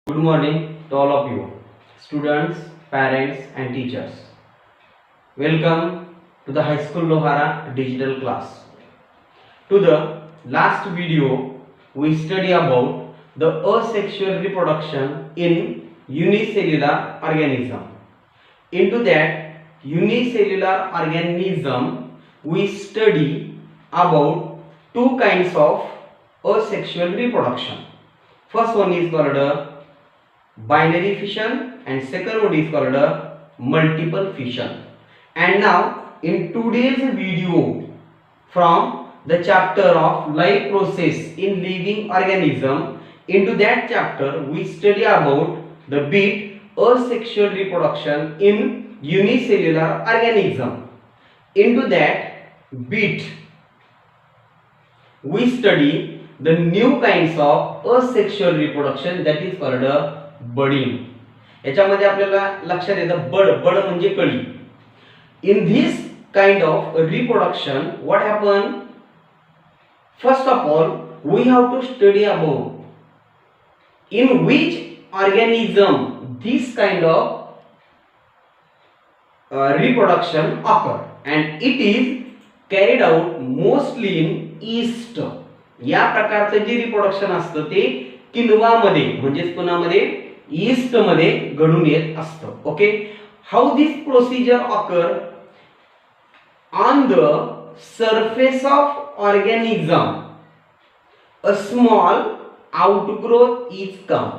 Good morning to all of you, students, parents, and teachers. Welcome to the High School Lohara digital class. To the last video, we study about the asexual reproduction in unicellular organism. Into that unicellular organism, we study about two kinds of asexual reproduction. First one is called binary fission and second one is called multiple fission. And now in today's video from the chapter of life process in living organism, into that chapter we study about the bit asexual reproduction in unicellular organism. Into that bit we study the new kinds of asexual reproduction, that is called budding. याच्यामध्ये आपल्याला लक्षात येतं बड म्हणजे कळी. In this kind of reproduction, what happen? First of all, we have to study about in which organism this kind of reproduction occur, and it is carried out mostly in yeast. या प्रकारचं जे reproduction असतं ते किण्वामध्ये म्हणजेच कोणामध्ये yeast मध्ये घडून येत असतं. Okay, how this procedure occur? On the surface of organism a small outgrowth is come,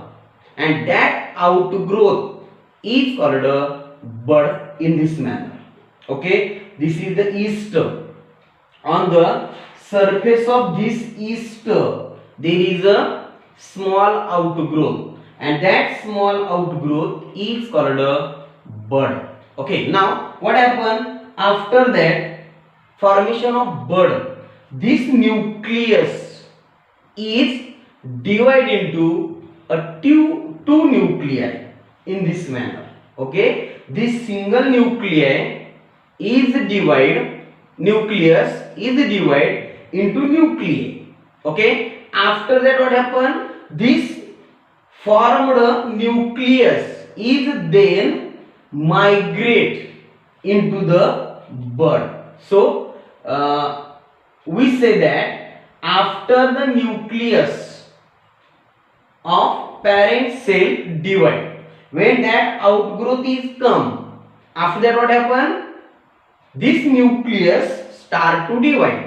and that outgrowth is called a bud in this manner. Okay, this is the yeast. On the surface of this yeast there is a small outgrowth, and that small outgrowth is called a bud. Okay, now what happened after that formation of bud? This nucleus is divided into a two nuclei in this manner. Okay, this single nucleus is divided into nuclei. Okay, after that what happened? This formed nucleus is then migrate into the bud. So we say that after the nucleus of parent cell divide, when that outgrowth is come, after that what happen? This nucleus start to divide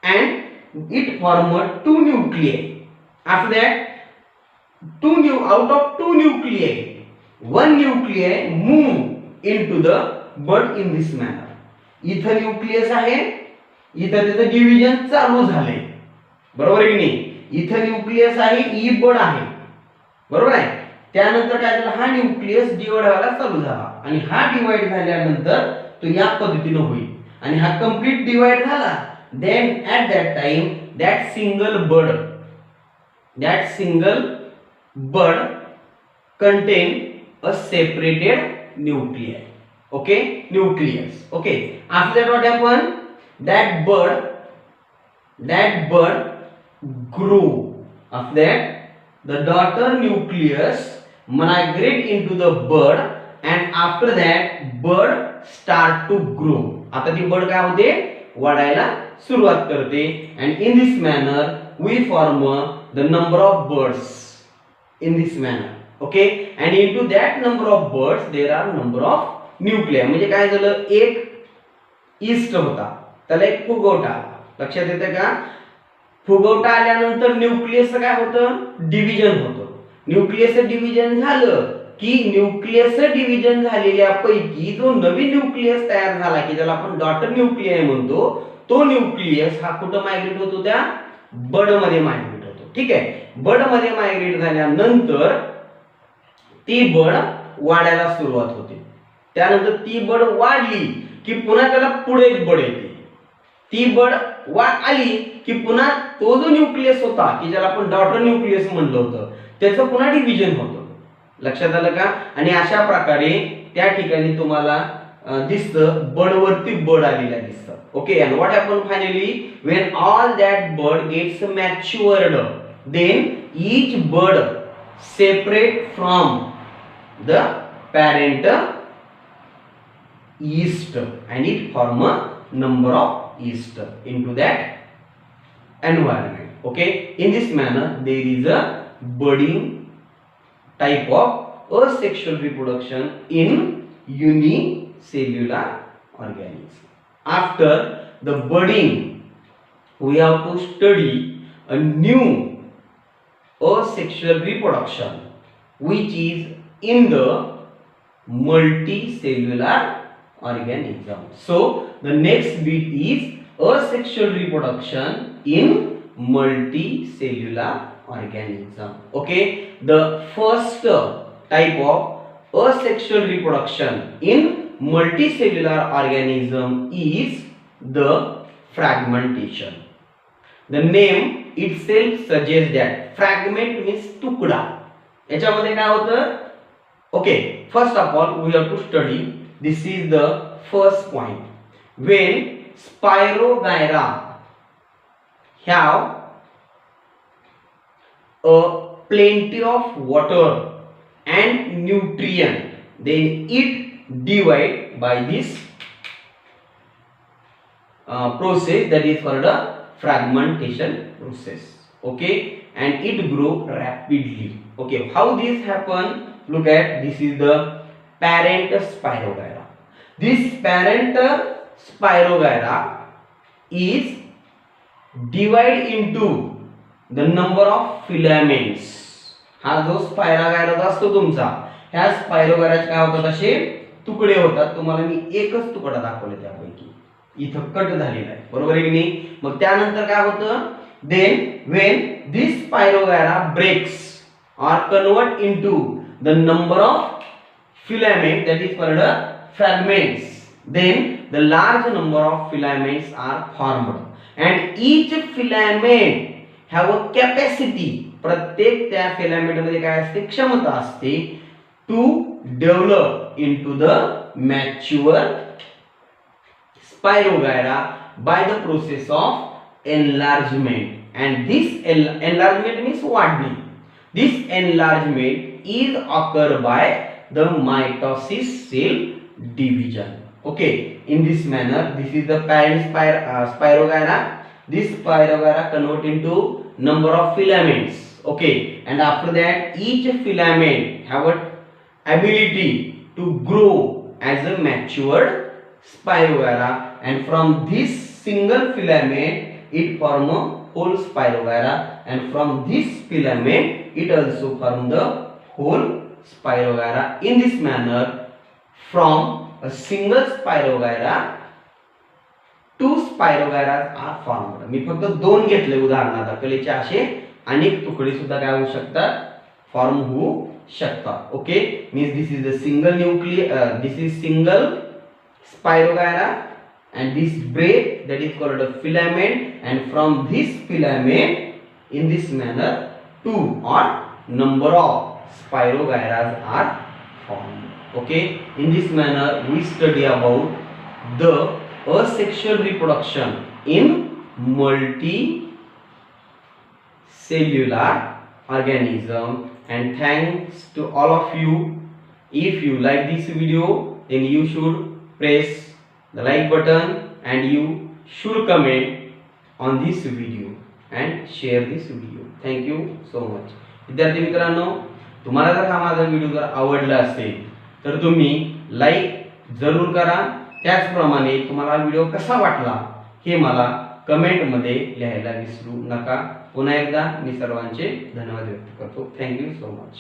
and it formed two nuclei. After that out of two nuclei, one nuclei move into the bud in this manner. इथं nucleus आहे, इथं त्याचं division चालू झाले, बरोबर आहे की नाही? इथं न्यूक्लियस आहे, ई बड आहे, बरोबर आहे. त्यानंतर काय झालं? हा न्यूक्लियस डिवाइड व्हायला चालू झाला आणि हा डिवाइड झाल्यानंतर तो या पद्धतीने होईल आणि हा कंप्लीट डिवाइड झाला. then at that time that single bud contain a separated nuclei. Okay, nucleus. Okay, after that what happened? That bud grew. After that the daughter nucleus migrate into the bud, and after that bud start to grow. आता ती बड काय होते? वाढायला सुरुवात करते. and in this manner we form the number of buds in this manner. Okay, and into that number of buds there are number of nuclei. म्हणजे काय झालं? एक ईस्ट होता, त्याला एक फुगवटा आला. लक्षात येतं का? फुगवटा आल्यानंतर न्यूक्लियस काय होतं? डिव्हिजन होतं. न्यूक्लियस डिव्हिजन झालं की न्यूक्लियस डिव्हिजन झालेल्या पैकी जो नवीन न्यूक्लियस तयार झाला की ज्याला आपण डॉटर न्यूक्लियस म्हणतो, तो न्यूक्लियस हा कुठं मायग्रेट होतो? त्या बड मध्ये मायग्रेट होतो. ठीक आहे, बड मध्ये मायग्रेट झाल्यानंतर ती बड वाढायला सुरुवात होते. त्यानंतर ती बड वाढली की पुन्हा त्याला पुढे एक बड येते. ती बड आली की पुन्हा तो जो न्यूक्लियस होता की ज्याला आपण डॉटर न्यूक्लियस म्हणलं होतं त्याचं पुन्हा डिव्हिजन होतं. लक्षात आलं का? आणि अशा प्रकारे त्या ठिकाणी तुम्हाला दिसतं बड वरती बड आलेला दिसतं. Okay, and what happened finally when all that bud gets matured, then each bud separate from the parent yeast, and it form a number of yeast into that environment. Okay, in this manner there is a budding type of asexual reproduction in unicellular organisms. After the budding, we have to study a new asexual reproduction which is in the multicellular organism. So the next bit is asexual reproduction in multicellular organism. Okay, the first type of asexual reproduction in multicellular organism is the fragmentation. The name itself suggests that fragment means tukda. याच्यामध्ये काय होतं? Okay, first of all we have to study, this is the first point. When Spirogyra have a plenty of water and nutrient, then it divide by this process that is called a fragmentation process. Okay, and it grow rapidly. Okay, how this happen? Look at, this is the parent Spirogyra. This parent Spirogyra is divided into the number of filaments. हा जो spirogyra असतो तुमचा, ह्या स्पायरोगायराचे काय होतात, असे तुकडे होतात. तुम्हाला मी एकच तुकडा दाखवले त्यापैकी, इथं कट झालेला आहे, बरोबर आहे की नाही. मग त्यानंतर काय होतं, then when this Spirogyra breaks or convert into the number of filament, that is called fragments, then the large number of filaments are formed and each filament have a capacity, प्रत्येक त्या फिलामेंट मध्ये काय असते, क्षमता असते, to develop into the mature Spirogyra by the process of enlargement. And this enlargement means वाढणे. This enlargement is occurred by the mitosis cell division. Okay, in this manner, this is the parent Spirogyra. This Spirogyra convert into number of filaments. Okay, and after that each filament have an ability to grow as a matured Spirogyra, and from this single filament it form a whole Spirogyra, and from this filament it also form the whole Spirogyra. In this manner, from a single Spirogyra two Spirogyras are formed. मी फक्त दोन घेतले उदाहरणार्थ, कलेचे असे अनेक तुकडे सुद्धा काय होऊ शकतात, फॉर्म होऊ शकतात. Okay, means this is the single nuclear, this is single Spirogyra, and this break, that is called a filament, and from this filament, in this manner, two or number of Spirogyras are formed. Okay, in this manner we study about the asexual reproduction in multicellular organism. And thanks to all of you. If you like this video, then you should press the like button and you should comment on this video and share this video. Thank you so much. विद्यार्थी मित्रांनो, तुम्हाला जर हा माझा video जर आवडला असेल तर तुम्ही लाईक जरूर करा. त्याचप्रमाणे तुम्हाला व्हिडिओ कसा वाटला हे मला कमेंट मध्ये लिहायला विसरू नका. पुन्हा एकदा मी सर्वांचे धन्यवाद व्यक्त करतो. Thank you so much.